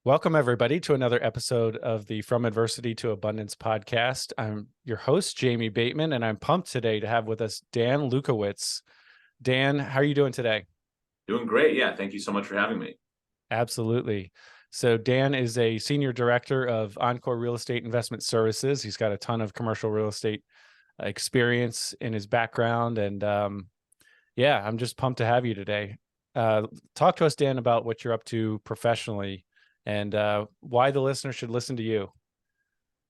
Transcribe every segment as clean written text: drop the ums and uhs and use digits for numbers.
Welcome, everybody, to another episode of the From Adversity to Abundance podcast. I'm your host, Jamie Bateman, and I'm pumped today to have with us Dan Lewkowicz. Dan, how are you doing today? Doing great. Yeah. Thank you so much for having me. Absolutely. So Dan is a senior director of Encore Real Estate Investment Services. He's got a ton of commercial real estate experience in his background. And I'm just pumped to have you today. Talk to us, Dan, about what you're up to professionally and why the listener should listen to you.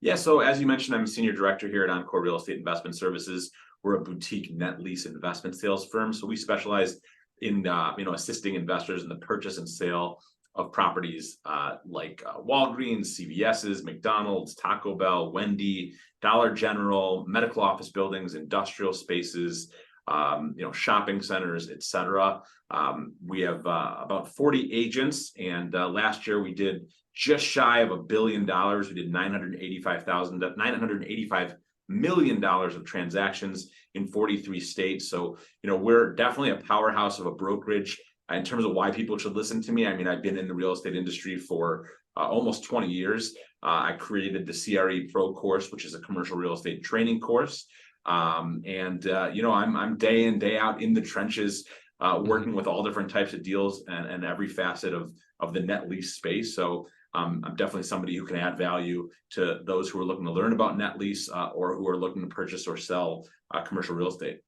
Yeah. So as you mentioned, I'm a senior director here at Encore Real Estate Investment Services. We're a boutique net lease investment sales firm. So we specialize in assisting investors in the purchase and sale of properties like Walgreens, CVS's, McDonald's, Taco Bell, Wendy, Dollar General, medical office buildings, industrial spaces, shopping centers, etc. We have about 40 agents, and last year we did just shy of $1 billion. We did $985 million of transactions in 43 states. So, we're definitely a powerhouse of a brokerage in terms of why people should listen to me. I mean, I've been in the real estate industry for almost 20 years. I created the CRE Pro Course, which is a commercial real estate training course. I'm day in, day out in the trenches, working with all different types of deals and every facet of the net lease space. So I'm definitely somebody who can add value to those who are looking to learn about net lease or who are looking to purchase or sell commercial real estate.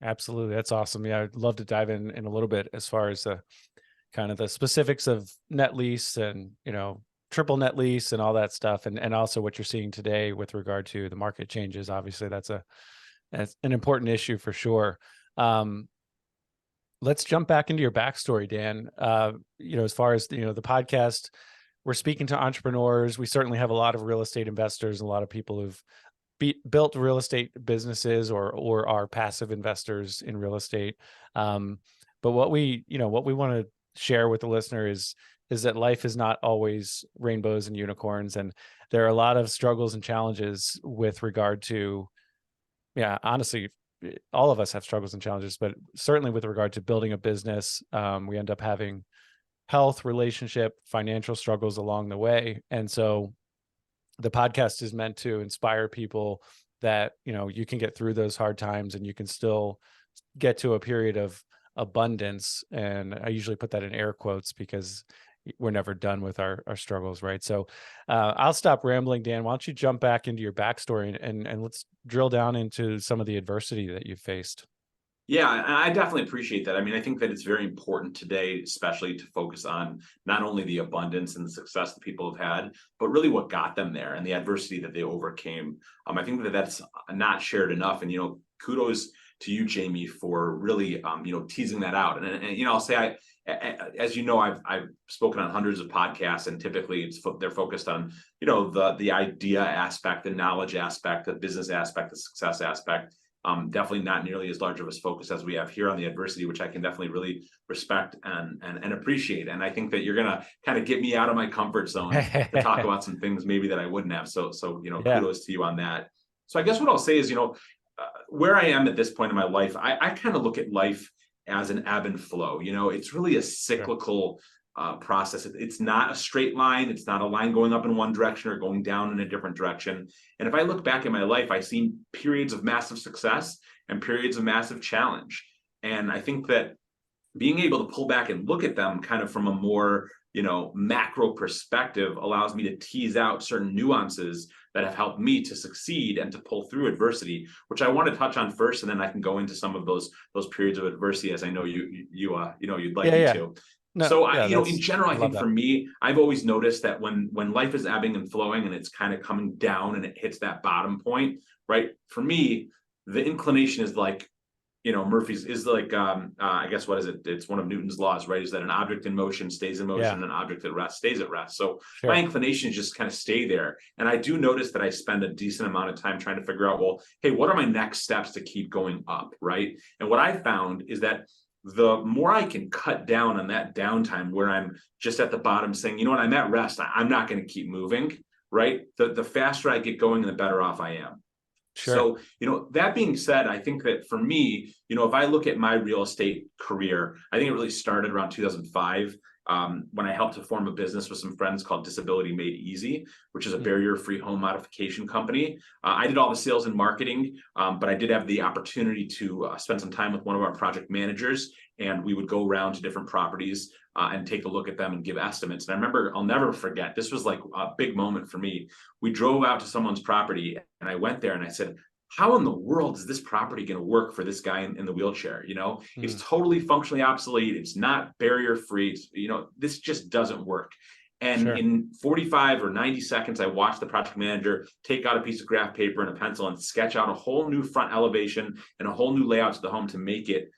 Absolutely. That's awesome. Yeah, I'd love to dive in a little bit as far as kind of the specifics of net lease and, triple net lease and all that stuff. And also what you're seeing today with regard to the market changes. Obviously, that's an important issue for sure. Let's jump back into your backstory, Dan. As far as, the podcast, we're speaking to entrepreneurs. We certainly have a lot of real estate investors, and a lot of people who've built real estate businesses or are passive investors in real estate. But what we want to share with the listener is that life is not always rainbows and unicorns, and there are a lot of struggles and challenges with regard to, honestly, all of us have struggles and challenges, but certainly with regard to building a business, we end up having health, relationship, financial struggles along the way. And so the podcast is meant to inspire people that, you can get through those hard times and you can still get to a period of abundance. And I usually put that in air quotes because we're never done with our struggles, right? So I'll stop rambling, Dan. Why don't you jump back into your backstory and let's drill down into some of the adversity that you've faced. Yeah, I definitely appreciate that. I mean, I think that it's very important today, especially to focus on not only the abundance and the success that people have had, but really what got them there and the adversity that they overcame. I think that that's not shared enough. And, kudos to you, Jamie, for really, teasing that out. And I'll say, as you know, I've spoken on hundreds of podcasts, and typically they're focused on, the idea aspect, the knowledge aspect, the business aspect, the success aspect. Definitely not nearly as large of a focus as we have here on the adversity, which I can definitely really respect and appreciate. And I think that you're gonna kind of get me out of my comfort zone to talk about some things maybe that I wouldn't have. So kudos to you on that. So I guess what I'll say is, where I am at this point in my life, I kind of look at life as an ebb and flow. It's really a cyclical process. It's not a straight line. It's not a line going up in one direction or going down in a different direction. And if I look back in my life, I've seen periods of massive success and periods of massive challenge. And I think that being able to pull back and look at them kind of from a more, macro perspective allows me to tease out certain nuances that have helped me to succeed and to pull through adversity, which I want to touch on first, and then I can go into some of those periods of adversity, as I know you'd like me to. No, so in general, I think that. For me, I've always noticed that when life is ebbing and flowing and it's kind of coming down and it hits that bottom point, right? For me, the inclination is like, Murphy's is like, I guess, what is it? It's one of Newton's laws, right? Is that an object in motion stays in motion, and an object at rest stays at rest. So my inclination is just kind of stay there. And I do notice that I spend a decent amount of time trying to figure out, well, hey, what are my next steps to keep going up, right? And what I found is that the more I can cut down on that downtime where I'm just at the bottom saying, you know what, I'm at rest, I'm not going to keep moving, right? The faster I get going, the better off I am. Sure. So, that being said, I think that for me, if I look at my real estate career, I think it really started around 2005. when I helped to form a business with some friends called Disability Made Easy, which is a barrier-free home modification company. I did all the sales and marketing, but I did have the opportunity to spend some time with one of our project managers, and we would go around to different properties and take a look at them and give estimates. And I remember, I'll never forget, this was like a big moment for me. We drove out to someone's property, and I went there and I said, how in the world is this property going to work for this guy in the wheelchair? It's totally functionally obsolete. It's not barrier free. This just doesn't work. And in 45 or 90 seconds, I watched the project manager take out a piece of graph paper and a pencil and sketch out a whole new front elevation and a whole new layout to the home to make it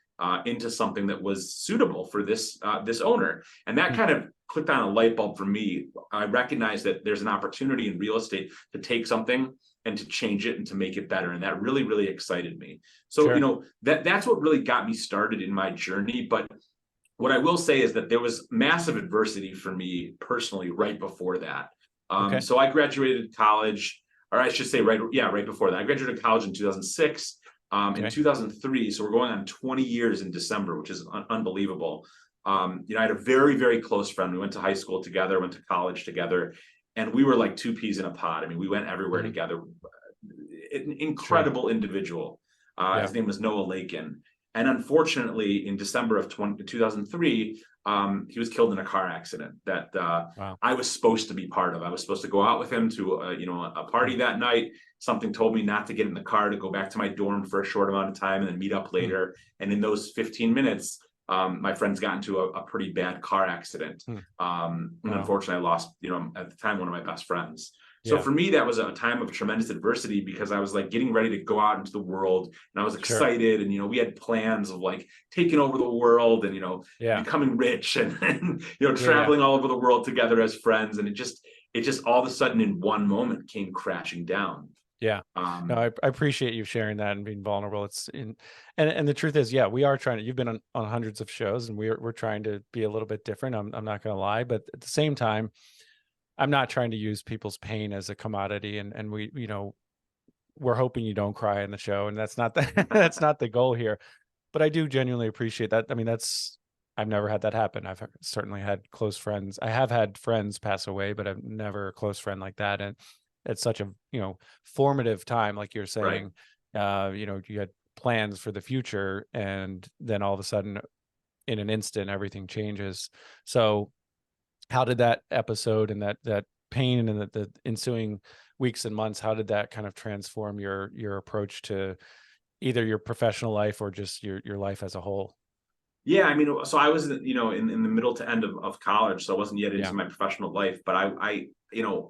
into something that was suitable for this owner. And that kind of clicked on a light bulb for me. I recognized that there's an opportunity in real estate to take something and to change it and to make it better. And that really, really excited me. So, that's what really got me started in my journey. But what I will say is that there was massive adversity for me personally right before that. So I graduated college, or I should say right before that. I graduated college in 2006. In 2003, so we're going on 20 years in December, which is unbelievable. I had a very, very close friend. We went to high school together, went to college together, and we were like two peas in a pod. I mean, we went everywhere together. An incredible individual. His name was Noah Lakin. And unfortunately, in December of 2003, he was killed in a car accident that I was supposed to be part of. I was supposed to go out with him to a party that night. Something told me not to get in the car, to go back to my dorm for a short amount of time and then meet up later. And in those 15 minutes, my friends got into a pretty bad car accident. And unfortunately, I lost, at the time, one of my best friends. So for me, that was a time of tremendous adversity, because I was like getting ready to go out into the world, and I was excited. And, we had plans of like taking over the world and, becoming rich and traveling all over the world together as friends. And it just all of a sudden in one moment came crashing down. No, I appreciate you sharing that and being vulnerable. And the truth is, we are trying to, you've been on hundreds of shows, and we're trying to be a little bit different. I'm not going to lie, but at the same time, I'm not trying to use people's pain as a commodity. And we, we're hoping you don't cry in the show, and that's not that's not the goal here. But I do genuinely appreciate that. I mean, I've never had that happen. I've certainly had close friends. I have had friends pass away, but I've never a close friend like that. And it's such a, formative time, like you're saying. You had plans for the future, and then all of a sudden, in an instant, everything changes. So how did that episode and that pain and the ensuing weeks and months, how did that kind of transform your approach to either your professional life or just your life as a whole? Yeah, I mean, so I was, in the middle to end of college, so I wasn't yet into my professional life. But I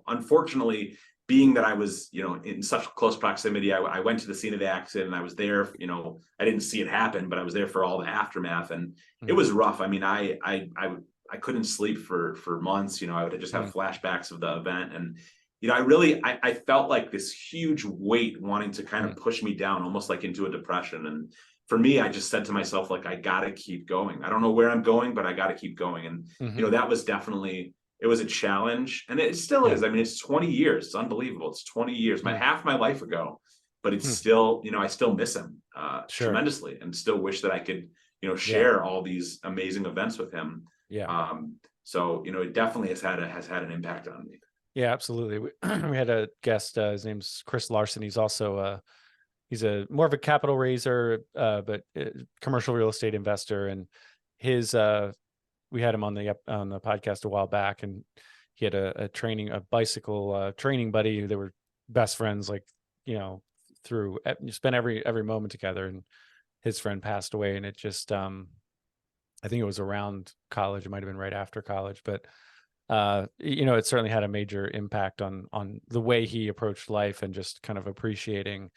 unfortunately, being that I was, in such close proximity, I went to the scene of the accident, and I was there. I didn't see it happen, but I was there for all the aftermath, and it was rough. I mean, I couldn't sleep for months. I would just have flashbacks of the event, and I felt like this huge weight wanting to kind of push me down, almost like into a depression. And for me, I just said to myself, like, I gotta keep going. I don't know where I'm going, but I gotta keep going. And that was definitely, it was a challenge, and it still is. I mean, it's 20 years. It's unbelievable. It's 20 years, half my life ago, but it's still, I still miss him tremendously, and still wish that I could, share all these amazing events with him. So, it definitely has had an impact on me. Yeah, absolutely. We had a guest, his name's Chris Larson. He's also he's a more of a capital raiser, but commercial real estate investor. And we had him on the podcast a while back, and he had a bicycle training buddy. They were best friends, like, through, you spent every moment together, and his friend passed away. And it just, I think it was around college. It might've been right after college, but it certainly had a major impact on the way he approached life and just kind of appreciating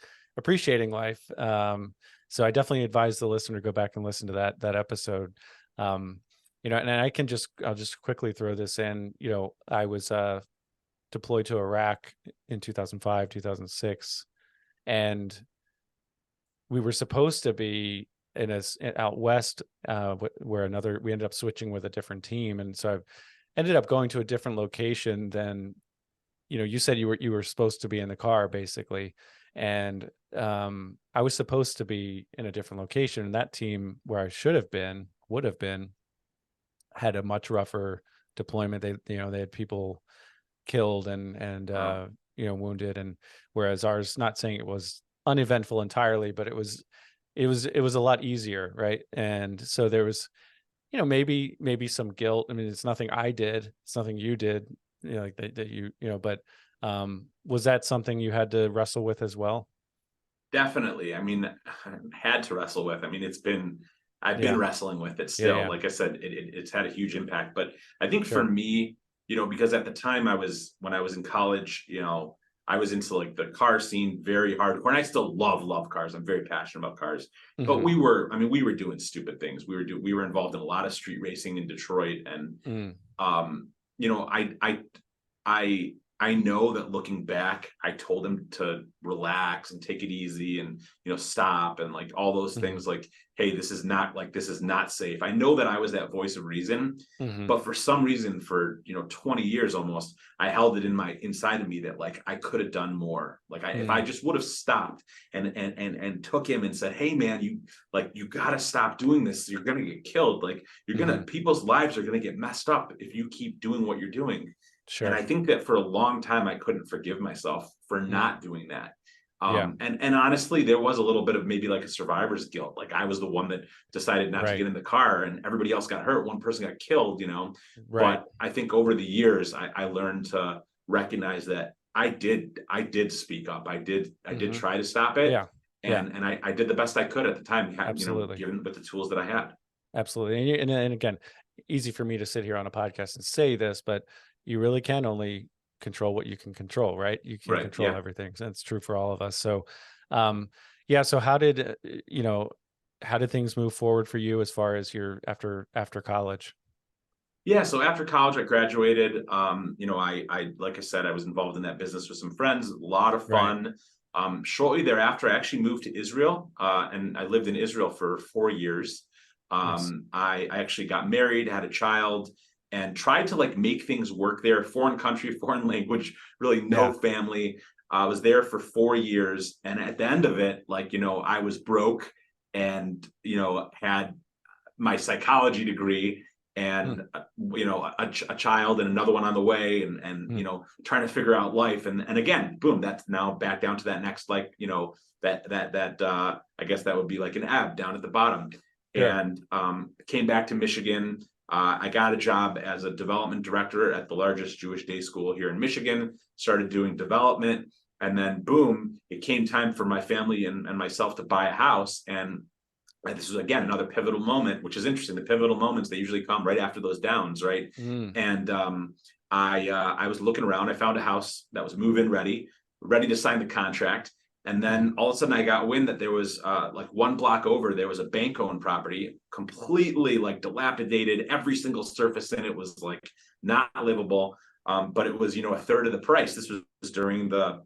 life. So I definitely advise the listener to go back and listen to that episode. And I'll just quickly throw this in. I was deployed to Iraq in 2005, 2006, and we were supposed to be out west, where we ended up switching with a different team. And so I've ended up going to a different location than, you said you were supposed to be in the car, basically. And I was supposed to be in a different location, and that team where I would have been, had a much rougher deployment. They had people killed and Wow. wounded, and whereas ours, not saying it was uneventful entirely, but it was a lot easier, right? And so there was, maybe some guilt. I mean, it's nothing I did, it's nothing you did, like that but was that something you had to wrestle with as well? Definitely. I mean, had to wrestle with. I mean, I've been Yeah, wrestling with it yeah, still. yeah, Like I said, it's had a huge impact. But I think for sure. me, because at the time when I was in college, I was into like the car scene very hardcore. And I still love cars. I'm very passionate about cars. But Hmm. we were doing stupid things. We were involved in a lot of street racing in Detroit. And Mm, um, you know, I I know that looking back, I told him to relax and take it easy and stop and like all those hmm, things like, hey, this is not safe. I know that I was that voice of reason, hmm, but for some reason for 20 years almost, I held it inside of me that like I could have done more. Like if I mm, just would have stopped and took him and said, hey man, you gotta stop doing this. You're gonna get killed. Like hmm. people's lives are gonna get messed up if you keep doing what you're doing. And I Sure. think that for a long time, I couldn't forgive myself for Mm, not doing that. yeah, And honestly, there was a little bit of maybe like a survivor's guilt. Like I was the one that decided not to get right, in the car, and everybody else got hurt. One person got killed. right. But I think over the years, I learned to recognize that I did speak up. I did Hmm. try to stop it, Yeah, yeah, and I did the best I could at the time. absolutely. Given with the tools that I had. Absolutely. And again, easy for me to sit here on a podcast and say this, but you really can only control what you can control, right? You can't Right. control Yeah. everything. So that's true for all of us. So, yeah. So how did things move forward for you as far as your after college? Yeah, so after college, I graduated. I like I said, I was involved in that business with some friends, a lot of Right. fun. Shortly thereafter, I actually moved to Israel, and I lived in Israel for 4 years. Nice. I actually got married, had a child, and tried to like make things work there. Foreign country, foreign language, really no Yeah. family. I was there for 4 years, and at the end of it, like I was broke, and had my psychology degree Mm, and a child and another one on the way and mm, trying to figure out life and again boom, that's now back down to that next like that I guess that would be like an ebb down at the bottom. sure. And came back to Michigan. I got a job as a development director at the largest Jewish day school here in Michigan, started doing development, and then boom, it came time for my family and myself to buy a house. And this was again another pivotal moment, which is interesting. The pivotal moments, they usually come right after those downs, right? Mm, And I was looking around. I found a house that was move-in ready, ready to sign the contract. And mhm. then all of a sudden, I got wind that there was like one block over, there was a bank-owned property, completely like dilapidated. Every single surface in it was like not livable. But it was a third of the price. This was during the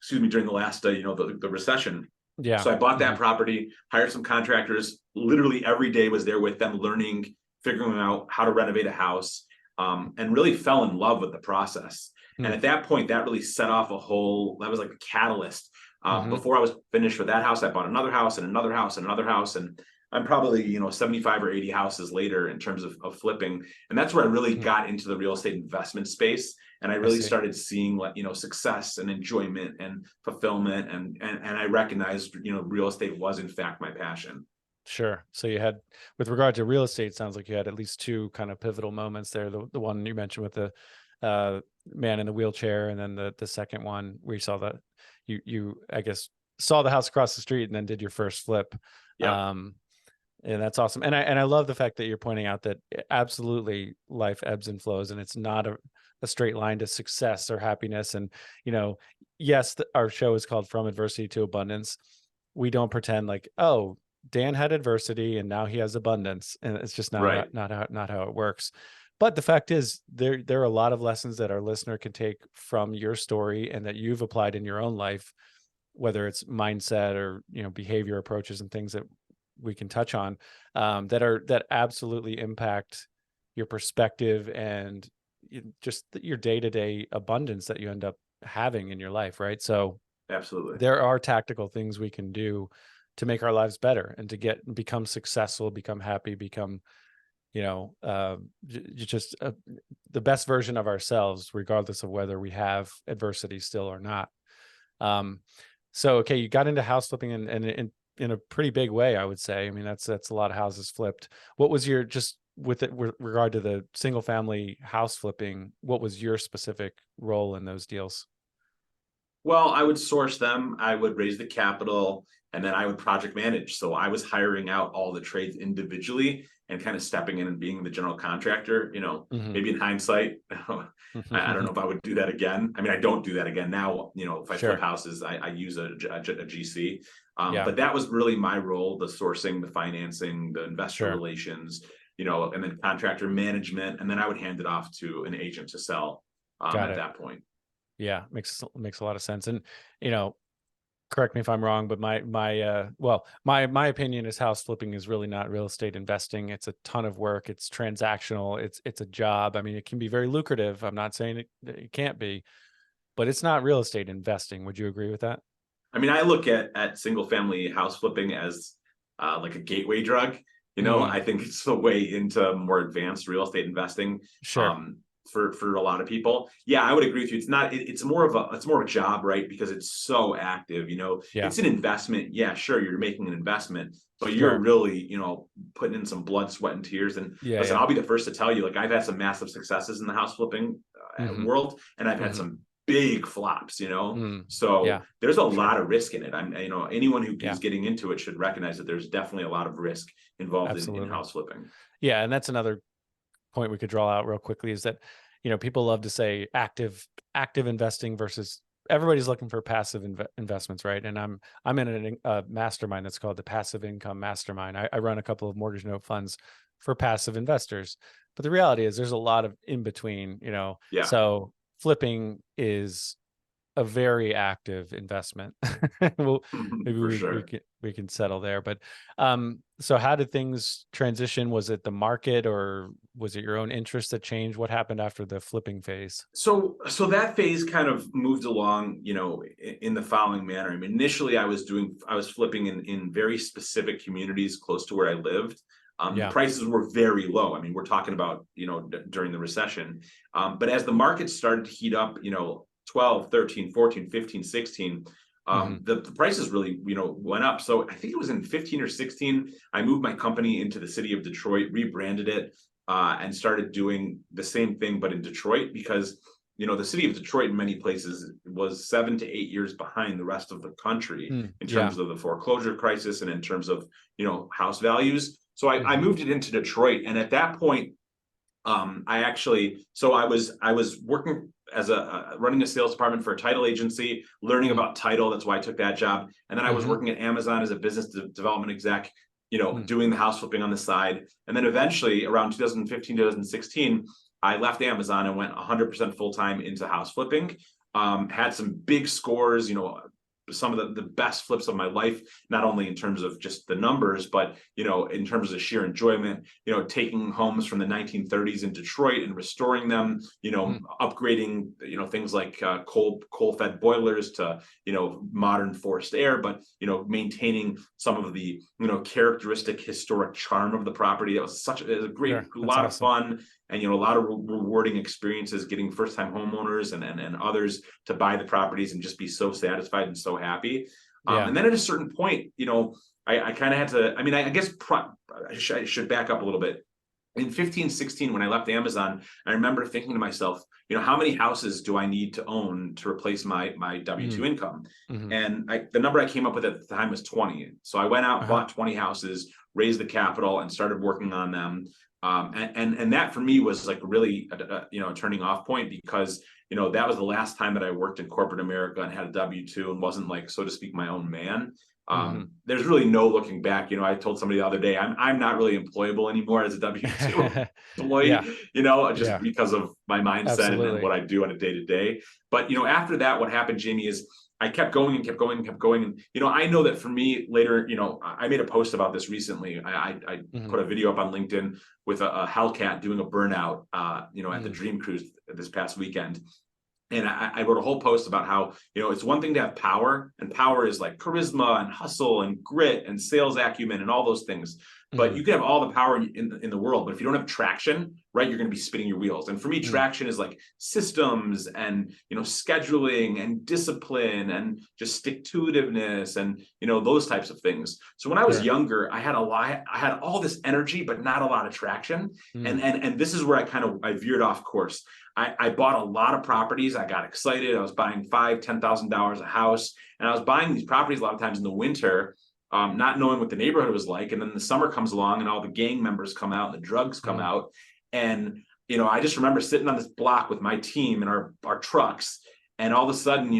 during the last the recession. Yeah. So I bought that Hmm. property, hired some contractors. Literally every day was there with them, learning, figuring out how to renovate a house, and really fell in love with the process. And Mm, at that point, that really set off a whole. That was like a catalyst. hmm. Before I was finished with that house, I bought another house and another house and another house, and I'm probably 75 or 80 houses later in terms of flipping. And that's where I really Mm, got into the real estate investment space, and I I really see. started seeing what success and enjoyment and fulfillment, and I recognized real estate was in fact my passion. Sure. So you had, with regard to real estate, sounds like you had at least two kind of pivotal moments there. The one you mentioned with the man in the wheelchair, and then the second one where you saw that you I guess saw the house across the street and then did your first flip. Yep. Um, and that's awesome. And I love the fact that you're pointing out that absolutely life ebbs and flows, and it's not a straight line to success or happiness. And you know, yes, our show is called From Adversity to Abundance. We don't pretend like, oh, Dan had adversity and now he has abundance, and it's just Right. not how it works. But the fact is, there are a lot of lessons that our listener can take from your story and that you've applied in your own life, whether it's mindset or behavior approaches and things that we can touch on, that absolutely impact your perspective and just your day-to-day abundance that you end up having in your life, right? So Absolutely. there are tactical things we can do to make our lives better and to become successful, become happy, become just the best version of ourselves, regardless of whether we have adversity still or not. So, okay, you got into house flipping in a pretty big way, I would say. I mean, that's a lot of houses flipped. What was your, just with regard to the single family house flipping, what was your specific role in those deals? Well, I would source them, I would raise the capital, and then I would project manage. So I was hiring out all the trades individually and kind of stepping in and being the general contractor. Hmm. Maybe in hindsight, I don't know if I would do that again. I mean, I don't do that again now. If I flip Sure. houses, I use a GC. Yeah. But that was really my role: the sourcing, the financing, the investor Sure. relations, and then contractor management, and then I would hand it off to an agent to sell Got at it. that point. Yeah. Makes a lot of sense. And, you know, correct me if I'm wrong, but my opinion is house flipping is really not real estate investing. It's a ton of work. It's transactional. It's a job. I mean, it can be very lucrative. I'm not saying it can't be, but it's not real estate investing. Would you agree with that? I mean, I look at single family house flipping as like a gateway drug. Mm, I think it's the way into more advanced real estate investing sure. um, for a lot of people. Yeah, I would agree with you. It's not. It's more of a job, right? Because it's so active. Yeah. It's an investment. Yeah, sure, you're making an investment, but you're Sure. really putting in some blood, sweat, and tears. And Yeah. listen, Yeah. I'll be the first to tell you, like I've had some massive successes in the house flipping Hmm. world, and I've had Hmm. some big flops. Mm, So yeah. there's a Sure. lot of risk in it. Anyone who Yeah. is getting into it should recognize that there's definitely a lot of risk involved in Absolutely. house flipping. Yeah. And that's another point we could draw out real quickly is that, people love to say active investing versus everybody's looking for passive investments, right? And I'm in a mastermind that's called the Passive Income Mastermind. I run a couple of mortgage note funds for passive investors, but the reality is there's a lot of in between, Yeah. so flipping is a very active investment. Well, maybe For we sure. can settle there. But so how did things transition? Was it the market or was it your own interest that changed? What happened after the flipping phase? So that phase kind of moved along, in the following manner. I mean, initially I was flipping in very specific communities close to where I lived. The Yeah. prices were very low. I mean, we're talking about, during the recession. But as the market started to heat up, 12, 13, 14, 15, 16, Hmm. the prices really, went up. So I think it was in 15 or 16, I moved my company into the city of Detroit, rebranded it, and started doing the same thing, but in Detroit, because the city of Detroit in many places was 7 to 8 years behind the rest of the country Mm, in yeah. terms of the foreclosure crisis and in terms of house values. So I Hmm. moved it into Detroit, and at that point, I was working as running a sales department for a title agency, learning Mm, about title. That's why I took that job. And then I was hmm. working at Amazon as a business development exec, Mm, doing the house flipping on the side. And then eventually around 2015, 2016, I left Amazon and went 100% full time into house flipping. Had some big scores, some of the best flips of my life, not only in terms of just the numbers, but in terms of sheer enjoyment, taking homes from the 1930s in Detroit and restoring them, mm, upgrading, things like coal-fed boilers to, modern forced air, but maintaining some of the, characteristic historic charm of the property. That was it was a sure. great, That's lot of awesome. fun, and a lot of rewarding experiences, getting first-time homeowners and others to buy the properties and just be so satisfied and so happy. Yeah. And then at a certain point, I kind of had to, I mean, I guess I should back up a little bit. In 15, 16, when I left Amazon, I remember thinking to myself, how many houses do I need to own to replace my W-2 Mm, income? hmm. And the number I came up with at the time was 20. So I went out, Uh-huh. bought 20 houses, raised the capital, and started working on them. And that for me was like really a turning off point, because that was the last time that I worked in corporate America and had a W-2 and wasn't, like, so to speak, my own man. Hmm. There's really no looking back. I told somebody the other day, I'm not really employable anymore as a W-2 employee, Yeah. just Yeah. because of my mindset and what Absolutely. I do on a day to day. But after that, what happened, Jamie, is I kept going and kept going and kept going. And I know that for me later, I made a post about this recently. I Hmm. put a video up on LinkedIn with a Hellcat doing a burnout, at the Mm, Dream Cruise this past weekend. And I wrote a whole post about how, it's one thing to have power, and power is like charisma and hustle and grit and sales acumen and all those things. But you can have all the power in the world, but if you don't have traction, right, you're going to be spinning your wheels. And for me, traction is like systems and, scheduling and discipline and just stick-to-itiveness and, those types of things. So when I was younger, I had all this energy, but not a lot of traction. And this is where I veered off course. I bought a lot of properties. I got excited. I was buying $5,000-$10,000 a house. And I was buying these properties a lot of times in the winter, not knowing what the neighborhood was like. And then the summer comes along and all the gang members come out and the drugs come out. And, I just remember sitting on this block with my team and our trucks. And all of a sudden,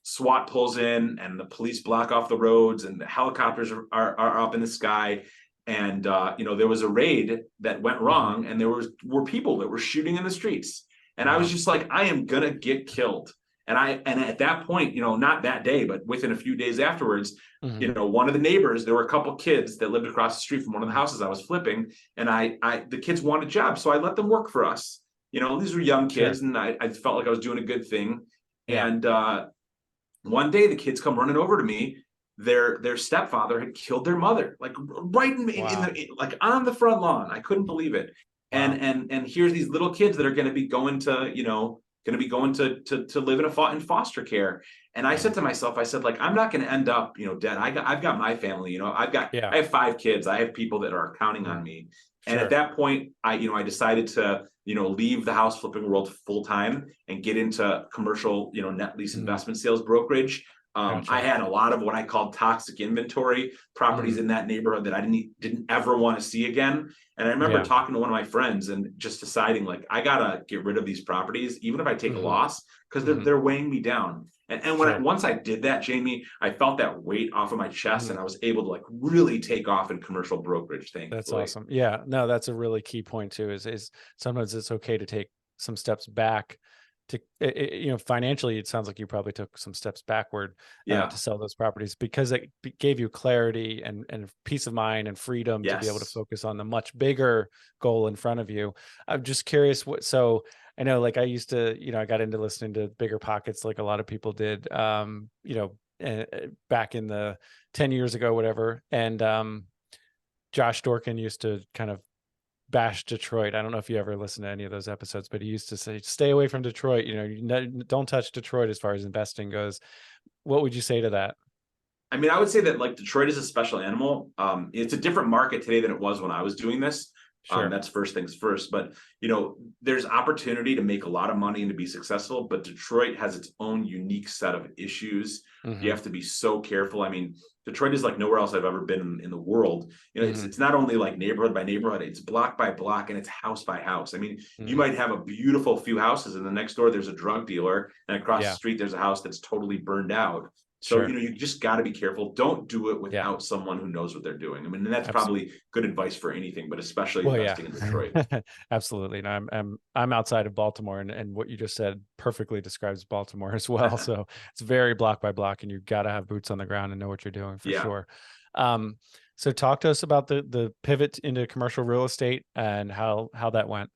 SWAT pulls in and the police block off the roads and the helicopters are up in the sky. And, there was a raid that went wrong and there were people that were shooting in the streets. And I was just like, I am going to get killed. And at that point, not that day, but within a few days afterwards, one of the neighbors, there were a couple kids that lived across the street from one of the houses I was flipping. And the kids wanted jobs. So I let them work for us. These were young kids and I felt like I was doing a good thing. And one day the kids come running over to me. Their stepfather had killed their mother, like right in like on the front lawn. I couldn't believe it. And here's these little kids that are going to be going to, to live in foster care. And I said to myself, like, I'm not going to end up, dead. I've got my family, I have 5 kids. I have people that are counting on me. And at that point, I decided to, leave the house flipping world full time and get into commercial, net lease investment sales brokerage. I had a lot of what I called toxic inventory properties in that neighborhood that I didn't ever want to see again. And I remember talking to one of my friends and just deciding, like, I gotta get rid of these properties, even if I take a loss, because they're weighing me down. And once I did that, Jamie, I felt that weight off of my chest and I was able to like really take off in commercial brokerage. Thankfully. That's awesome. Yeah, no, that's a really key point too, is sometimes it's okay to take some steps back to, financially, it sounds like you probably took some steps backward to sell those properties because it gave you clarity and peace of mind and freedom to be able to focus on the much bigger goal in front of you. I'm just curious so I know, like, I used to, I got into listening to Bigger Pockets, like a lot of people did, back in the 10 years ago, whatever. And Josh Dorkin used to kind of bash Detroit. I don't know if you ever listened to any of those episodes, but he used to say, stay away from Detroit. Don't touch Detroit as far as investing goes. What would you say to that? I mean, I would say that like Detroit is a special animal. It's a different market today than it was when I was doing this. That's first things first. But, there's opportunity to make a lot of money and to be successful, but Detroit has its own unique set of issues. You have to be so careful. I mean, Detroit is like nowhere else I've ever been in the world. It's not only like neighborhood by neighborhood, it's block by block and it's house by house. I mean, you might have a beautiful few houses and the next door there's a drug dealer and across the street there's a house that's totally burned out. So, you just got to be careful. Don't do it without someone who knows what they're doing. I mean, and that's probably good advice for anything, but especially investing in Detroit. Absolutely. And I'm outside of Baltimore and what you just said perfectly describes Baltimore as well. So it's very block by block and you've got to have boots on the ground and know what you're doing for sure. So talk to us about the pivot into commercial real estate and how that went.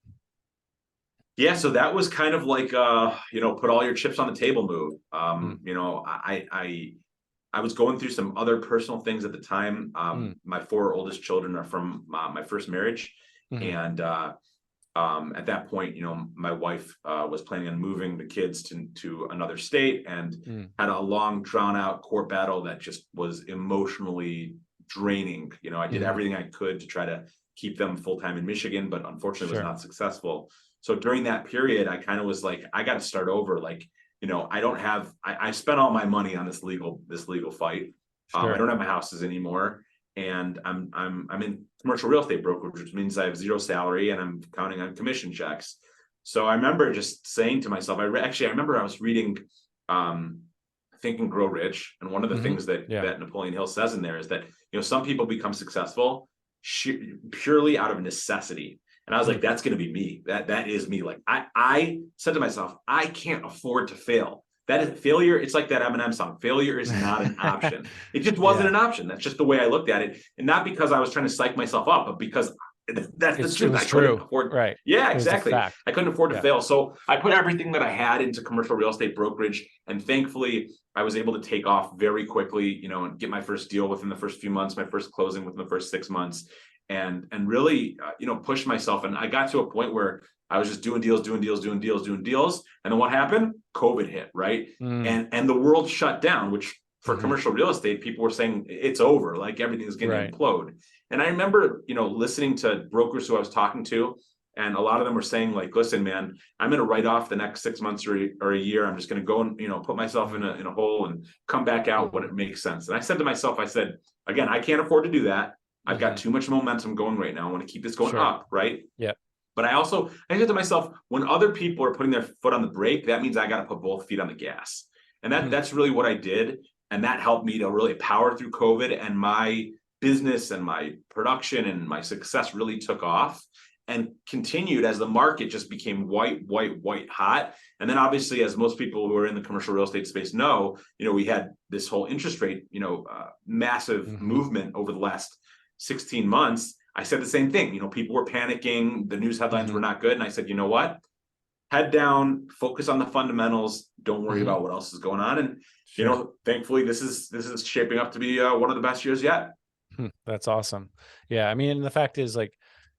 Yeah, so that was kind of like put all your chips on the table move. I was going through some other personal things at the time. My 4 oldest children are from my first marriage, and at that point, my wife was planning on moving the kids to another state and had a long, drawn out court battle that just was emotionally draining. I did everything I could to try to keep them full time in Michigan, but unfortunately was not successful. So during that period, I kind of was like, I got to start over. Like, I spent all my money on this legal fight. I don't have my houses anymore. And I'm in commercial real estate brokerage, which means I have 0 salary and I'm counting on commission checks. So I remember just saying to myself, I remember I was reading Think and Grow Rich. And one of the things that Napoleon Hill says in there is that, some people become successful purely out of necessity. And I was like, that's going to be me. That is me. Like I said to myself, I can't afford to fail. That is failure. It's like that Eminem song. Failure is not an option. It just wasn't an option. That's just the way I looked at it. And not because I was trying to psych myself up, but because that's the truth. I couldn't afford. Right. Yeah, exactly. I couldn't afford to fail. So I put everything that I had into commercial real estate brokerage. And thankfully I was able to take off very quickly, and get my first deal within the first few months, my first closing within the first 6 months. and really, push myself. And I got to a point where I was just doing deals. And then what happened? COVID hit, right? Mm. And the world shut down, which for Hmm. commercial real estate, people were saying it's over, like everything's going to Right. implode. And I remember, listening to brokers who I was talking to, and a lot of them were saying, like, listen, man, I'm going to write off the next 6 months or a year. I'm just going to go and, put myself in a hole and come back out when it makes sense. And I said to myself, I said, again, I can't afford to do that. I've got too much momentum going right now. I want to keep this going Sure. up, right? Yeah. But I said to myself, when other people are putting their foot on the brake, that means I got to put both feet on the gas. And that's really what I did. And that helped me to really power through COVID, and my business and my production and my success really took off and continued as the market just became white hot. And then obviously, as most people who are in the commercial real estate space know, we had this whole interest rate, massive movement over the last 16 months. I said the same thing. People were panicking. The news headlines were not good. And I said, you know what? Head down, focus on the fundamentals. Don't worry about what else is going on. And, Sure. thankfully, this is shaping up to be one of the best years yet. That's awesome. Yeah. I mean, the fact is, like,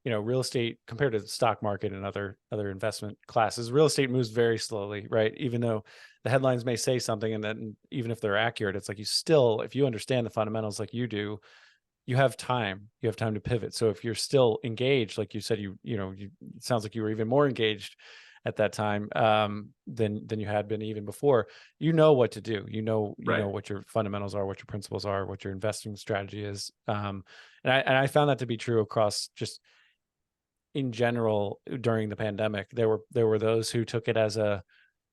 real estate compared to the stock market and other investment classes, real estate moves very slowly, right? Even though the headlines may say something, and then even if they're accurate, it's like you still, if you understand the fundamentals like you do, you have time. You have time to pivot. So if you're still engaged, like you said, it sounds like you were even more engaged at that time than you had been even before. You know what to do. You know Right. what your fundamentals are, what your principles are, what your investing strategy is. And I found that to be true across just in general during the pandemic. There were those who took it as a,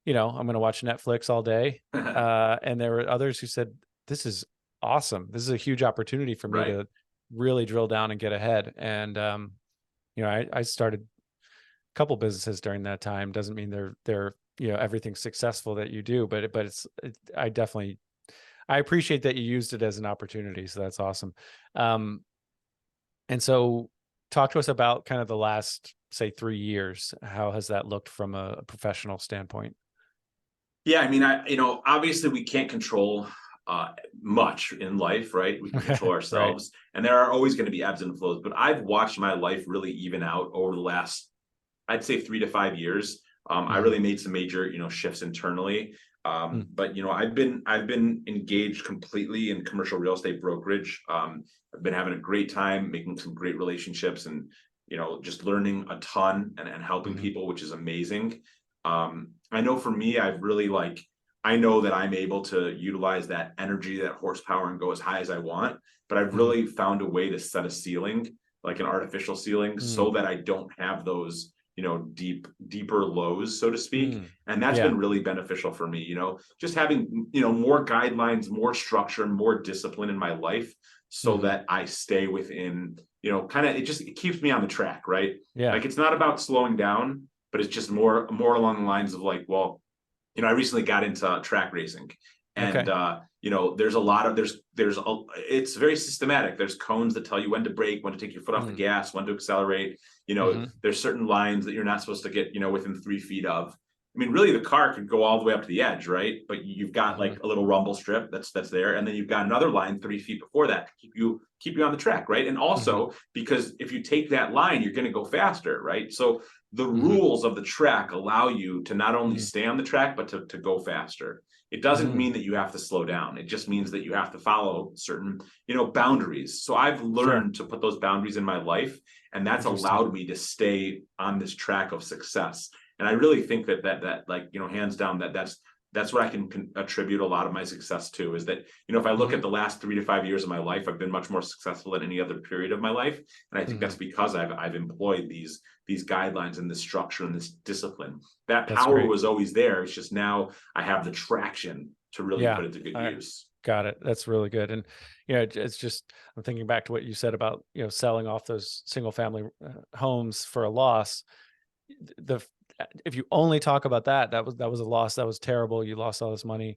I'm going to watch Netflix all day, and there were others who said, "This is awesome. This is a huge opportunity for me Right. to really drill down and get ahead." And I started a couple businesses during that time. Doesn't mean they're everything's successful that you do, but I appreciate that you used it as an opportunity. So that's awesome. Um, and so talk to us about kind of the last, say, 3 years. How has that looked from a professional standpoint? Yeah, I mean, obviously we can't control much in life, right? We can control Right. ourselves, and there are always going to be ebbs and flows. But I've watched my life really even out over the last, I'd say, 3 to 5 years. I Hmm. really made some major, shifts internally. Hmm. But I've been engaged completely in commercial real estate brokerage. I've been having a great time, making some great relationships, and just learning a ton and helping Hmm. people, which is amazing. I know for me, I know that I'm able to utilize that energy, that horsepower, and go as high as I want. But I've Hmm. really found a way to set a ceiling, like an artificial ceiling, so Hmm. that I don't have those, deeper lows, so to speak. Hmm. And that's Yeah. been really beneficial for me, just having, more guidelines, more structure, more discipline in my life, so Hmm. that I stay within, kind of, it keeps me on the track, right? Yeah. Like, it's not about slowing down, but it's just more along the lines of, like, well, I recently got into track racing, and Okay. there's a lot of it's very systematic. There's cones that tell you when to brake, when to take your foot off the Hmm. gas, when to accelerate. Hmm. There's certain lines that you're not supposed to get, within 3 feet of. I mean, really, the car could go all the way up to the edge, right? But you've got Hmm. like a little rumble strip that's there, and then you've got another line 3 feet before that to keep you on the track, right? And Hmm. also, because if you take that line, you're going to go faster, right? So the Hmm. rules of the track allow you to not only Hmm. stay on the track, but to go faster. It doesn't Hmm. mean that you have to slow down. It just means that you have to follow certain, boundaries. So I've Sure. learned to put those boundaries in my life, and that's Interesting. allowed me to stay on this track of success. And I really think that like, hands down, that's what I can attribute a lot of my success to, is that, if I look Hmm. at the last 3 to 5 years of my life, I've been much more successful than any other period of my life. And I think Hmm. that's because I've employed these guidelines and this structure and this discipline. That That's power great. was always there. It's just now I have the traction to really Yeah. put it to good I use. got it. That's really good. And it's just, I'm thinking back to what you said about selling off those single family homes for a loss. The If you only talk about that, that was a loss. That was terrible. You lost all this money.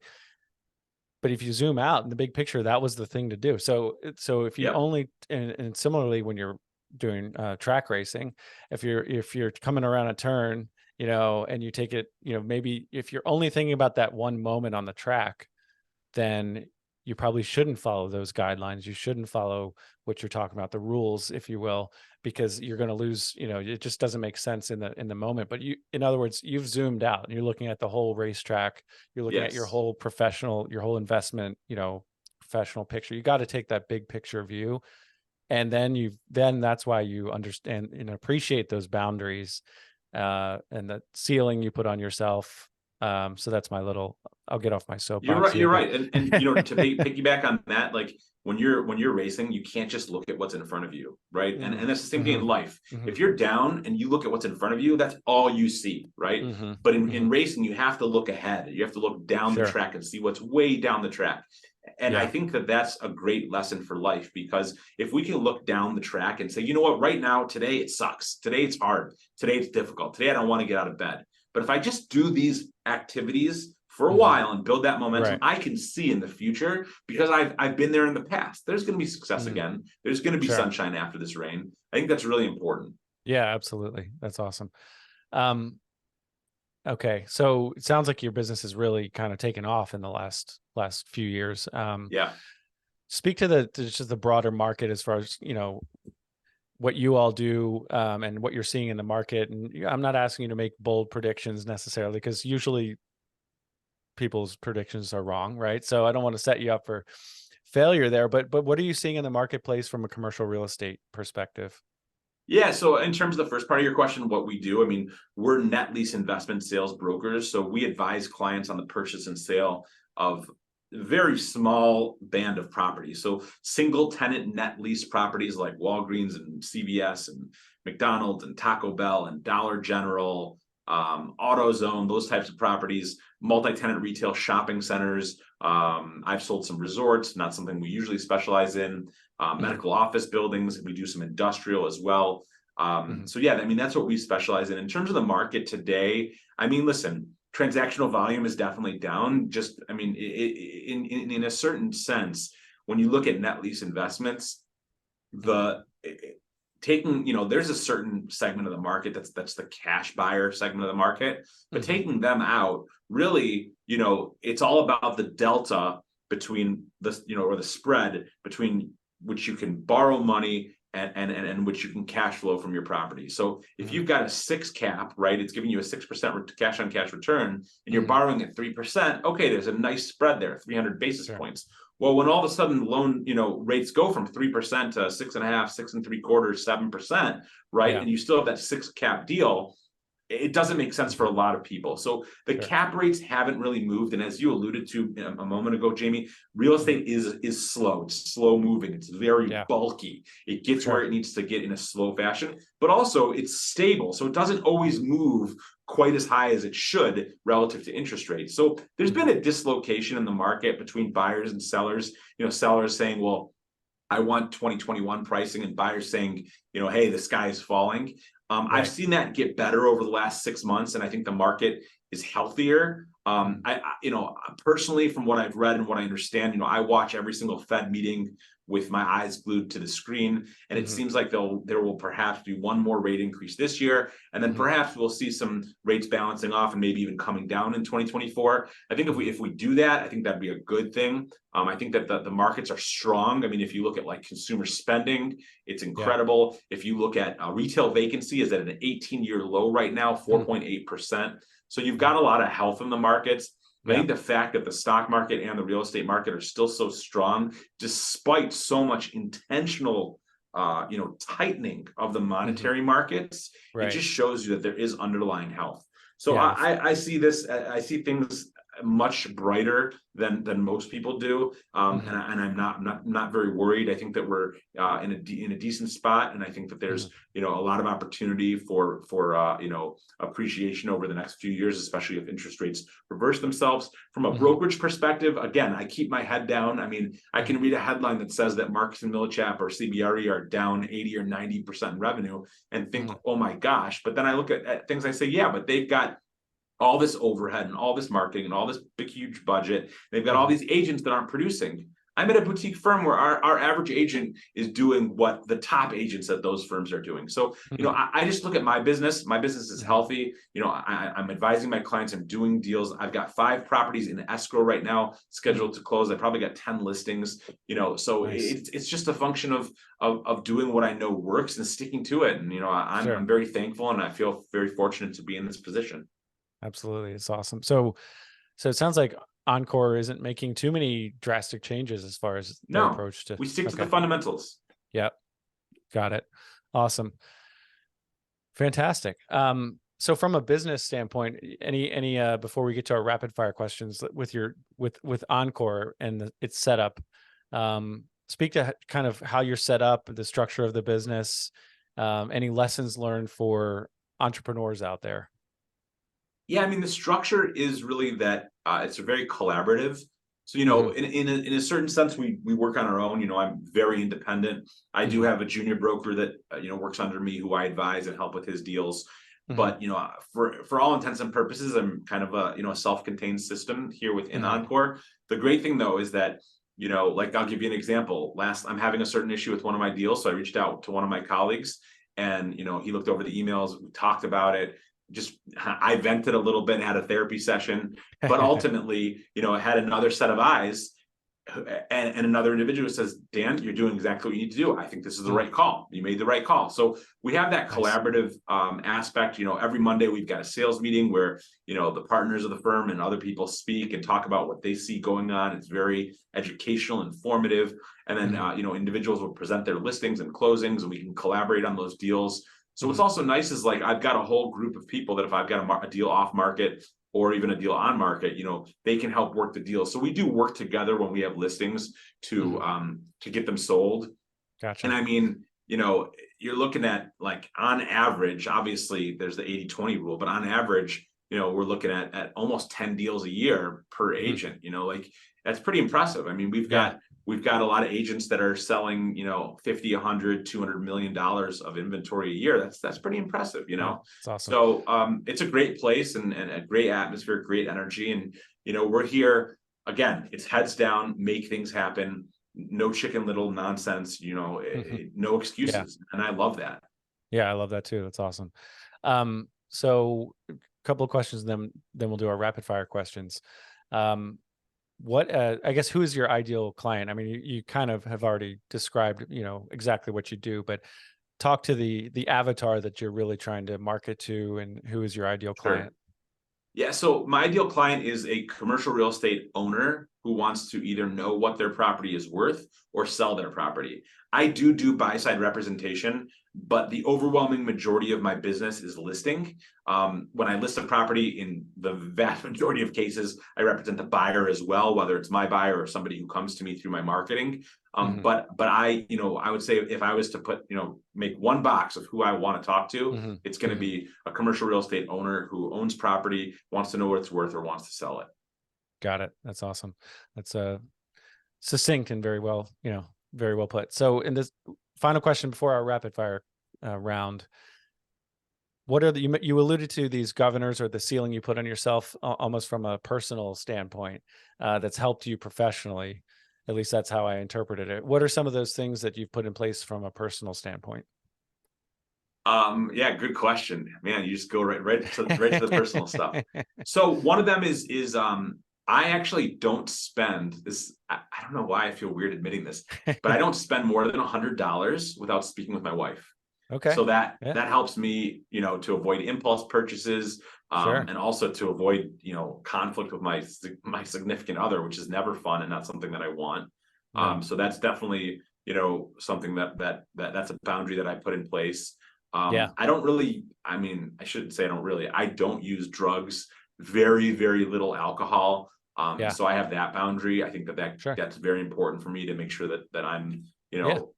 But if you zoom out in the big picture, that was the thing to do. So if you Yep. only, and similarly when you're doing track racing, if you're coming around a turn, and you take it, maybe if you're only thinking about that one moment on the track, then you probably shouldn't follow those guidelines. You shouldn't follow what you're talking about, the rules, if you will, because you're going to lose, it just doesn't make sense in the moment. But in other words, you've zoomed out and you're looking at the whole racetrack. You're looking at your Yes. whole your whole investment, professional picture. You got to take that big picture view. And then that's why you understand and appreciate those boundaries, and the ceiling you put on yourself. So that's I'll get off my You're soapbox right. here, You're but right. And to piggyback on that, like when you're racing, you can't just look at what's in front of you, right? And that's the same thing in life. Mm-hmm. If you're down and you look at what's in front of you, that's all you see, right? Mm-hmm. But in racing, you have to look ahead. You have to look down the Sure. track and see what's way down the track. And I Yeah. think that that's a great lesson for life, because if we can look down the track and say, you know what, right now, today it sucks. Today it's hard. Today it's difficult. Today I don't want to get out of bed. But if I just do these activities for a while and build that momentum, Right. I can see in the future, because I've been there in the past. There's going to be success again. There's going to be Sure. sunshine after this rain. I think that's really important. Yeah, absolutely. That's awesome. Okay, so it sounds like your business has really kind of taken off in the last few years. Yeah. Speak to just the broader market as far as what you all do, and what you're seeing in the market. And I'm not asking you to make bold predictions necessarily, because usually people's predictions are wrong, right? So I don't want to set you up for failure there. But what are you seeing in the marketplace from a commercial real estate perspective? Yeah. So in terms of the first part of your question, what we do, I mean, we're net lease investment sales brokers. So we advise clients on the purchase and sale of a very small band of properties. So single tenant net lease properties like Walgreens and CVS and McDonald's and Taco Bell and Dollar General, AutoZone, those types of properties, multi-tenant retail shopping centers. I've sold some resorts, not something we usually specialize in. Medical office buildings. We do some industrial as well. So yeah, I mean, that's what we specialize in terms of the market today. I mean, listen, transactional volume is definitely down. Just, I mean, in a certain sense, when you look at net lease investments, there's a certain segment of the market that's the cash buyer segment of the market, but taking them out, really, it's all about the delta between or the spread between which you can borrow money and which you can cash flow from your property. So if you've got a 6 cap, right, it's giving you a 6% cash on cash return, and you're borrowing at 3%. Okay, there's a nice spread there, 300 basis points. Well, when all of a sudden loan, rates go from 3% to 6.5, 6.75, 7%, right? And you still have that 6 cap deal, it doesn't make sense for a lot of people. So the cap rates haven't really moved. And as you alluded to a moment ago, Jamie, real estate is slow. It's slow moving. It's very bulky. It gets where it needs to get in a slow fashion, but also it's stable. So it doesn't always move quite as high as it should relative to interest rates. So there's been a dislocation in the market between buyers and sellers, sellers saying, well, I want 2021 pricing, and buyers saying, hey, the sky is falling. I've seen that get better over the last 6 months, and I think the market is healthier. Personally, from what I've read and what I understand, I watch every single Fed meeting with my eyes glued to the screen, and it seems like there will perhaps be one more rate increase this year, and then perhaps we'll see some rates balancing off and maybe even coming down in 2024. I think if we do that, I think that'd be a good thing. I think that the markets are strong. I mean, if you look at like consumer spending, it's incredible. If you look at retail vacancy is at an 18-year low right now, 4.8%. So you've got a lot of health in the markets. I think the fact that the stock market and the real estate market are still so strong, despite so much intentional, tightening of the monetary markets, it just shows you that there is underlying health. So I see things much brighter than most people do, and I'm not very worried. I think that we're in a decent spot, and I think that there's a lot of opportunity for appreciation over the next few years, especially if interest rates reverse themselves. From a brokerage perspective, again, I keep my head down. I mean, I can read a headline that says that Marcus and Millichap or CBRE are down 80 or 90% in revenue and think, oh my gosh. But then I look at things, I say, yeah, but they've got all this overhead and all this marketing and all this big, huge budget. They've got all these agents that aren't producing. I'm at a boutique firm where our average agent is doing what the top agents at those firms are doing. So, Mhm. I just look at my business. My business is Mhm. healthy. I'm advising my clients. I'm doing deals. I've got 5 properties in escrow right now, scheduled to close. I probably got 10 listings. So Nice. it's just a function of doing what I know works and sticking to it. And Sure. I'm very thankful, and I feel very fortunate to be in this position. Absolutely. It's awesome. So it sounds like Encore isn't making too many drastic changes as far as their No, approach to. we stick to the Okay. fundamentals. Yep. Got it. Awesome. Fantastic. So from a business standpoint, any before we get to our rapid fire questions with your with Encore and its setup, speak to kind of how you're set up, the structure of the business, any lessons learned for entrepreneurs out there. Yeah, I mean, the structure is really that it's a very collaborative. So, Hmm. in a certain sense, we work on our own. I'm very independent. I do Hmm. have a junior broker that works under me, who I advise and help with his deals. Hmm. But for all intents and purposes, I'm kind of a self-contained system here within Hmm. Encore. The great thing though is that like, I'll give you an example. I'm having a certain issue with one of my deals, so I reached out to one of my colleagues, and he looked over the emails, we talked about it. Just I vented a little bit and had a therapy session, but ultimately, I had another set of eyes, and another individual says, Dan, you're doing exactly what you need to do. I think this is the Mm, right call. You made the right call. So we have that nice. collaborative aspect. Every Monday we've got a sales meeting where the partners of the firm and other people speak and talk about what they see going on. It's very educational, informative. And then Hmm. individuals will present their listings and closings, and we can collaborate on those deals. So what's Hmm. also nice is, like, I've got a whole group of people that if I've got a deal off market or even a deal on market, they can help work the deal. So we do work together when we have listings Hmm. to get them sold. And Gotcha. I mean, you're looking at, like, on average, obviously there's the 80-20 rule, but on average, we're looking at almost 10 deals a year per Hmm. agent. Like, that's pretty impressive. I mean, Yeah. we've got a lot of agents that are selling 50, 100, $200 million of inventory a year. That's pretty impressive. Yeah. It's awesome. So it's a great place, and a great atmosphere, great energy. And we're here again, it's heads down, make things happen, no chicken little nonsense, Hmm. no Yeah. excuses. And I love that. Yeah. I love that too. That's awesome. So a couple of questions, then we'll do our rapid fire questions. Um, what I guess, who is your ideal client? I mean, you kind of have already described, exactly what you do, but talk to the avatar that you're really trying to market to, and who is your ideal Sure. client. Yeah, so my ideal client is a commercial real estate owner who wants to either know what their property is worth or sell their property. I do buy side representation, but the overwhelming majority of my business is listing. When I list a property, in the vast majority of cases, I represent the buyer as well, whether it's my buyer or somebody who comes to me through my marketing. Hmm. But I would say, if I was to put, make one box of who I want to talk to, Hmm. it's going to Hmm. be a commercial real estate owner who owns property, wants to know what it's worth, or wants to sell it. Got it. That's awesome. That's succinct and very well put. So in this final question before our rapid fire round, what are you alluded to these governors, or the ceiling you put on yourself, almost from a personal standpoint, that's helped you professionally. At least that's how I interpreted it. What are some of those things that you've put in place from a personal standpoint? Yeah, good question, man. You just go right to the personal stuff. So one of them is I actually don't spend this. I don't know why I feel weird admitting this, but I don't spend more than $100 without speaking with my wife. Okay. So that Yeah. that helps me, to avoid impulse purchases, Sure. and also to avoid, conflict with my significant other, which is never fun and not something that I want. No. So that's definitely, something that's a boundary that I put in place. Yeah. I don't really, I mean, I shouldn't say I don't really, I don't use drugs, very, very little alcohol. Yeah. So I have that boundary. I think Sure. that's very important for me to make sure that I'm, you Yeah. know,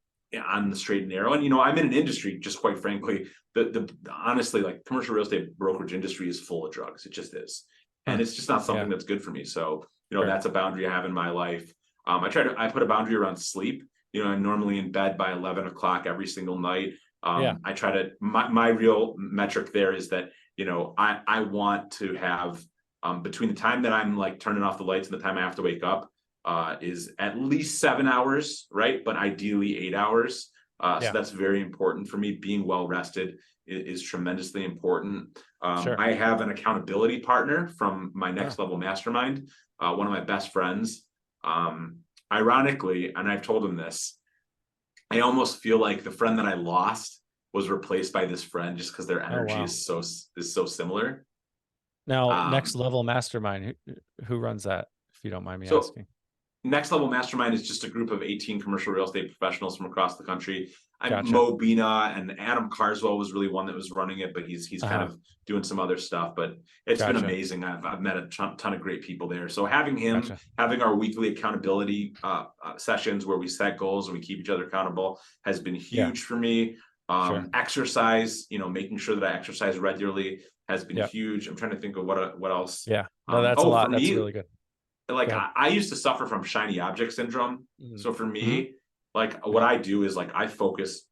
on the straight and narrow. And I'm in an industry, just quite frankly, the honestly, like, commercial real estate brokerage industry is full of drugs. It just is. And Huh. it's just not Yeah. something that's good for me. So, Sure. that's a boundary I have in my life. I put a boundary around sleep. I'm normally in bed by 11 o'clock every single night. Yeah. I try to, my real metric there is that, I want to have, between the time that I'm, like, turning off the lights and the time I have to wake up, is at least 7 hours, right? But ideally 8 hours. So that's very important for me. Being well rested is tremendously important. Sure. I have an accountability partner from my next level mastermind, one of my best friends. Ironically, and I've told him this, I almost feel like the friend that I lost was replaced by this friend just because their energy is so similar. Now, next level mastermind, who runs that, if you don't mind me asking? Next Level Mastermind is just a group of 18 commercial real estate professionals from across the country. Gotcha. Mo Bina and Adam Carswell was really one that was running it, but he's kind of doing some other stuff. But it's been amazing. I've met a ton of great people there. So having him, having our weekly accountability sessions where we set goals and we keep each other accountable has been huge for me. Exercise, making sure that I exercise regularly has been huge. I'm trying to think of what else. Yeah, no, that's a lot. That's really good. Like I used to suffer from shiny object syndrome. So for me, like what I do is like I focus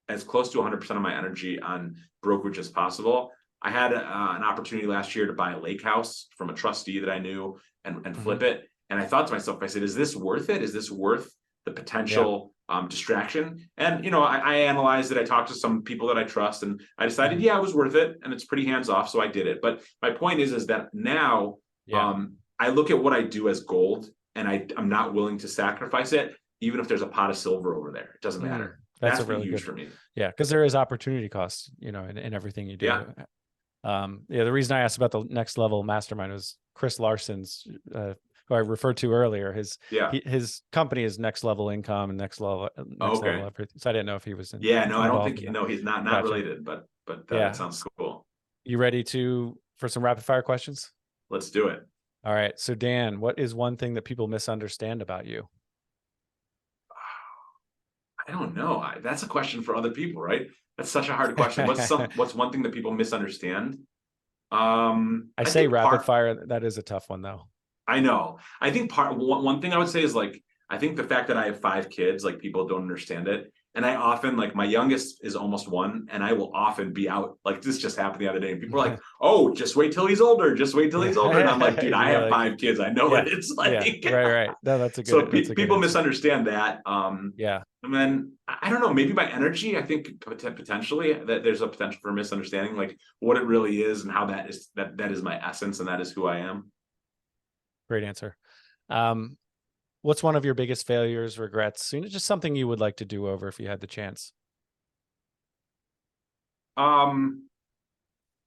as close to 100% of my energy on brokerage as possible. I had an opportunity last year to buy a lake house from a trustee that I knew and flip it. And I thought to myself, I said, is this worth it? Is this worth the potential distraction? And, I analyzed it. I talked to some people that I trust and I decided, it was worth it. And it's pretty hands off. So I did it. But my point is that now, I look at what I do as gold and I'm not willing to sacrifice it, even if there's a pot of silver over there. It doesn't matter. That's really huge for me. Yeah, because there is opportunity cost, in everything you do. The reason I asked about the next level mastermind was Chris Larson's, who I referred to earlier. His company is Next Level Income and Next Level everything. So I didn't know if he was in. I don't think he's not related, but that sounds cool. You ready for some rapid fire questions? Let's do it. All right. So Dan, what is one thing that people misunderstand about you? I don't know. That's a question for other people, right? That's such a hard question. What's one thing that people misunderstand? I say rapid fire. That is a tough one, though. I know. I think one thing I would say is like, I think the fact that I have 5 kids, like people don't understand it. And I often, like my youngest is almost 1 and I will often be out. Like this just happened the other day. And people are like, oh, just wait till he's older. Just wait till he's older. And I'm like, dude, I have 5 kids. I know what it's like. Right. No, that's a good. So people misunderstand that. And then I don't know, maybe my energy, I think potentially that there's a potential for misunderstanding, like what it really is and how that is my essence and that is who I am. Great answer. What's one of your biggest failures, regrets, just something you would like to do over if you had the chance? I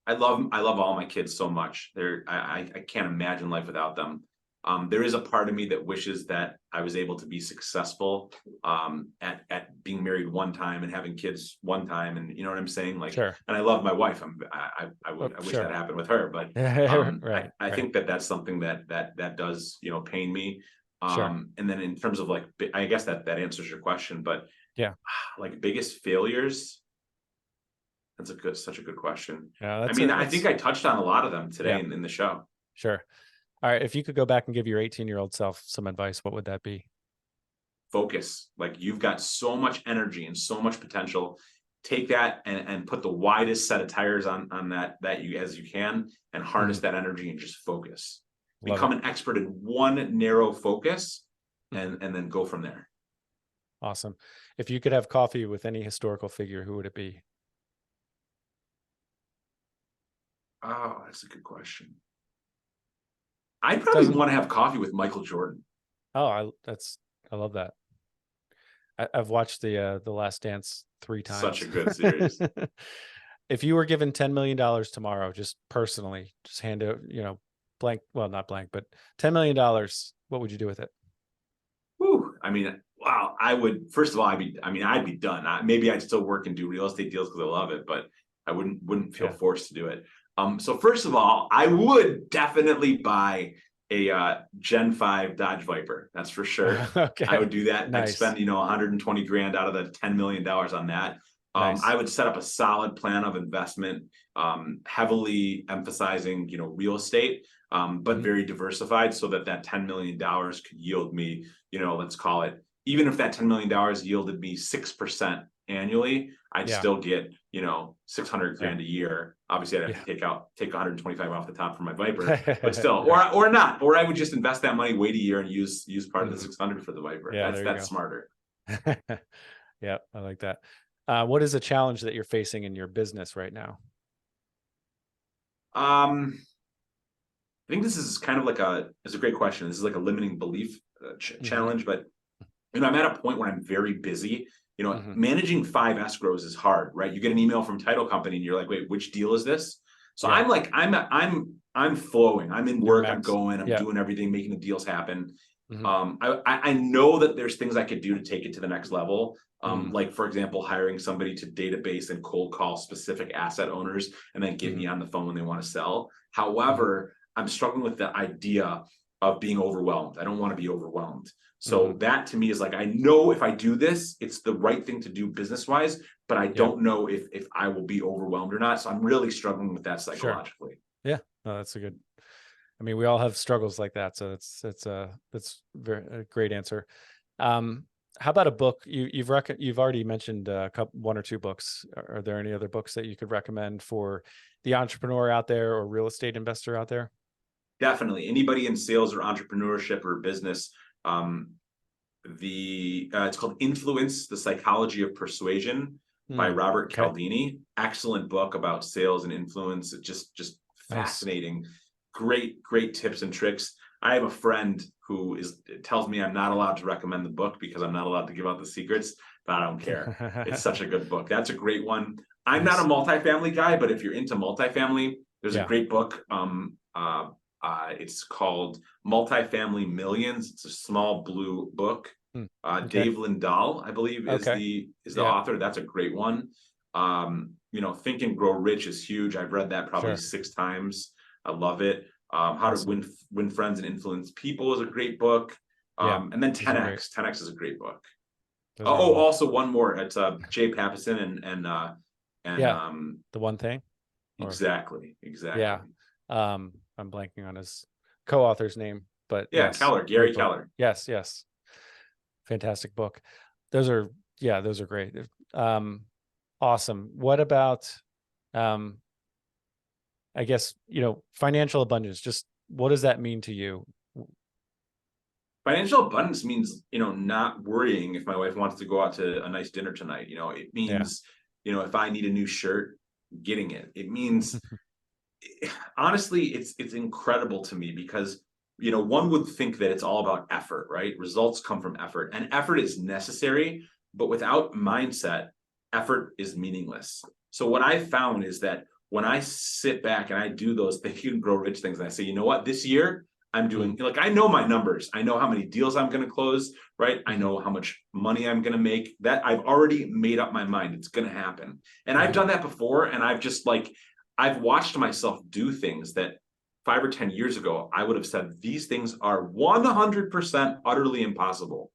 love all my kids so much. I can't imagine life without them. There is a part of me that wishes that I was able to be successful at being married one time and having kids one time, and you know what I'm saying? Like, and I love my wife. I wish that happened with her, but I think that's something that does pain me. And then in terms of like, I guess that answers your question, but like biggest failures. That's such a good question. I think I touched on a lot of them today in the show. Sure. All right. If you could go back and give your 18-year-old self some advice, what would that be? Focus. Like you've got so much energy and so much potential. Take that and put the widest set of tires on that you as you can and harness that energy and just focus. Become an expert in one narrow focus and then go from there. Awesome. If you could have coffee with any historical figure, who would it be? Oh, that's a good question. I probably want to have coffee with Michael Jordan. Oh, I love that. I've watched the Last Dance 3 times. Such a good series. If you were given $10 million tomorrow, just personally, just hand it, blank, well, not blank, but $10 million, what would you do with it? Whew. I mean, wow. I would, first of all, I'd be done. Maybe I'd still work and do real estate deals because I love it, but I wouldn't feel forced to do it. So first of all, I would definitely buy a Gen 5 Dodge Viper. That's for sure. I would do that. I'd spend, 120 grand out of the $10 million on that. I would set up a solid plan of investment, heavily emphasizing, real estate, but very diversified so that $10 million could yield me, let's call it, even if that $10 million yielded me 6% annually, I'd Yeah. still get, 600 Yeah. grand a year. Obviously, I'd have Yeah. to take 125 off the top for my Viper, but still, or not, or I would just invest that money, wait a year, and use part of the Mhm. 600 for the Viper. Yeah, there you That's go. smarter. Yeah, I like that. What is a challenge that you're facing in your business right now? Um, I think this is kind of like it's a great question. This is like a limiting belief Hmm. challenge, but I'm at a point where I'm very busy. Hmm. Managing 5 escrows is hard, right? You get an email from title company and you're like, wait, which deal is this? So Yeah, I'm like, I'm flowing. I'm in you're work. I'm max. going. I'm Yeah. doing everything, making the deals happen. Hmm. I know that there's things I could do to take it to the next level. Hmm. Like for example, hiring somebody to database and cold call specific asset owners and then get Hmm. me on the phone when they want to sell. Hmm. However, I'm struggling with the idea of being overwhelmed. I don't want to be overwhelmed. Hmm. So that to me is like, I know if I do this, it's the right thing to do business wise, but I Yeah, don't know if I will be overwhelmed or not. So I'm really struggling with that sure. psychologically. Yeah, no, that's a good. I mean, we all have struggles like that, so that's very a great answer. Um, how about a book? You've already mentioned a couple, one or two books. Are there any other books that you could recommend for the entrepreneur out there or real estate investor out there? Definitely. Anybody in sales or entrepreneurship or business, um, it's called Influence: The Psychology of Persuasion by Hmm. Robert Okay, Cialdini. Excellent book about sales and influence. Just nice. fascinating. Great tips and tricks. I have a friend who tells me I'm not allowed to recommend the book because I'm not allowed to give out the secrets, but I don't care. It's such a good book. That's a great one. I'm not a Nice. multifamily guy, but if you're into multifamily, there's a Yeah. great book. It's called Multifamily Millions. It's a small blue book. Hmm. Okay. Dave Lindahl, I believe, Okay. is the Yeah. author. That's a great one. Think and Grow Rich is huge. I've read that probably Sure. 6 times. I love it. How to Awesome. Win Friends and Influence People is a great book. Yeah. And then Those are great. 10x. 10x is a great book. Those are Oh, all. also one more. It's Jay Pappison and Yeah. The one thing. Or exactly. yeah. I'm blanking on his co-author's name, but Yeah, yes, Gary great book. Keller. Yes. Yes. Fantastic book. Those are, yeah, those are great. Um, awesome. What about, um, I guess, financial abundance? Just what does that mean to you? Financial abundance means, not worrying if my wife wants to go out to a nice dinner tonight. It Yeah. means, if I need a new shirt, getting it. It means, honestly, it's incredible to me because, one would think that it's all about effort, right? Results come from effort, and effort is necessary, but without mindset, effort is meaningless. So what I found is that when I sit back and I do those Think and Grow Rich things, and I say, you know what, this year I'm Mm-hmm. doing, like, I know my numbers. I know how many deals I'm going to close, right? I Mm-hmm. know how much money I'm going to make. That I've already made up my mind. It's going to happen. And I've Mm-hmm. done that before. And I've watched myself do things that 5 or 10 years ago, I would have said these things are 100% utterly impossible.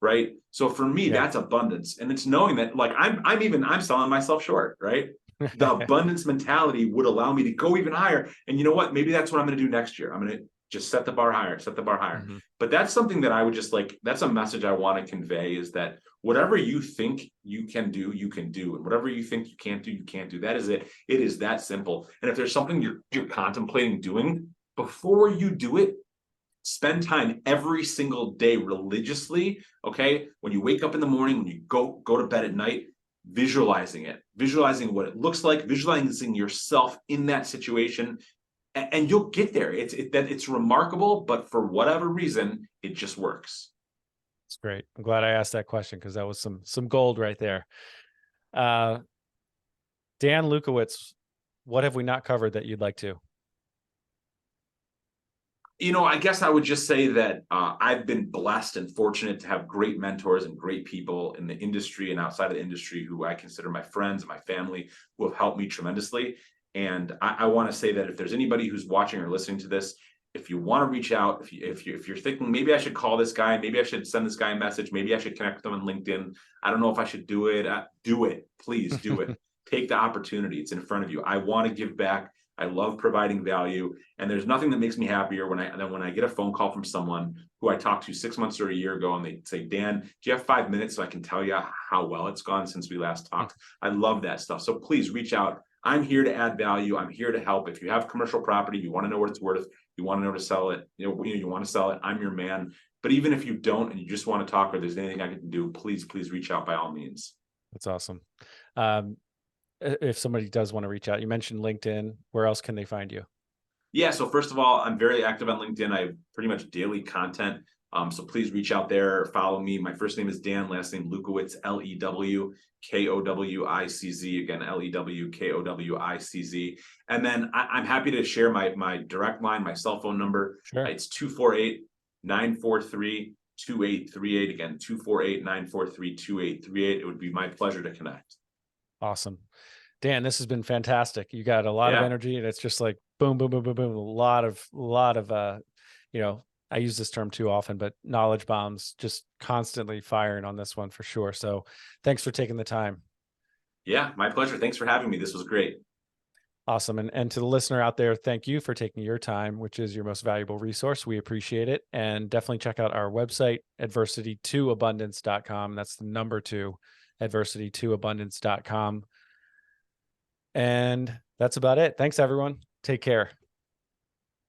Right. So for me, Yeah. that's abundance. And it's knowing that, like, I'm selling myself short, right? The abundance mentality would allow me to go even higher. And you know what? Maybe that's what I'm going to do next year. I'm going to just set the bar higher, set the bar higher. Hmm. But that's something that I would just like, that's a message I want to convey, is that whatever you think you can do, you can do. And whatever you think you can't do, you can't do. That is it. It is that simple. And if there's something you're contemplating doing, before you do it, spend time every single day religiously. Okay. When you wake up in the morning, when you go to bed at night, visualizing what it looks like, visualizing yourself in that situation, and you'll get there. It's remarkable, but for whatever reason, it just works. It's great. I'm glad I asked that question because that was some gold right there. Uh, Dan Lewkowicz, what have we not covered that you'd like to? I guess I would just say that I've been blessed and fortunate to have great mentors and great people in the industry and outside of the industry who I consider my friends and my family, who have helped me tremendously. And I want to say that if there's anybody who's watching or listening to this, if you want to reach out, if you're thinking maybe I should call this guy, maybe I should send this guy a message, maybe I should connect with them on LinkedIn. I don't know if I should do it. Do it, please do it. Take the opportunity. It's in front of you. I want to give back. I love providing value. And there's nothing that makes me happier than when I get a phone call from someone who I talked to 6 months or a year ago, and they say, Dan, do you have 5 minutes so I can tell you how well it's gone since we last talked? I love that stuff. So please reach out. I'm here to add value. I'm here to help. If you have commercial property, you want to know what it's worth, you want to know to sell it, you want to sell it, I'm your man. But even if you don't and you just want to talk, or there's anything I can do, please reach out by all means. That's awesome. If somebody does want to reach out, you mentioned LinkedIn. Where else can they find you? Yeah, so first of all, I'm very active on LinkedIn. I have pretty much daily content. So please reach out there, follow me. My first name is Dan, last name Lewkowicz, Lewkowicz. Again, Lewkowicz. And then I'm happy to share my direct line, my cell phone number. Sure. It's 248-943-2838. Again, 248-943-2838. It would be my pleasure to connect. Awesome. Dan, this has been fantastic. You got a lot of energy, and it's just like boom, boom, boom, boom, boom. A lot of, I use this term too often, but knowledge bombs just constantly firing on this one for sure. So thanks for taking the time. Yeah, my pleasure. Thanks for having me. This was great. Awesome. And to the listener out there, thank you for taking your time, which is your most valuable resource. We appreciate it. And definitely check out our website, adversity2abundance.com. That's the number 2, adversity2abundance.com. And that's about it. Thanks, everyone. Take care.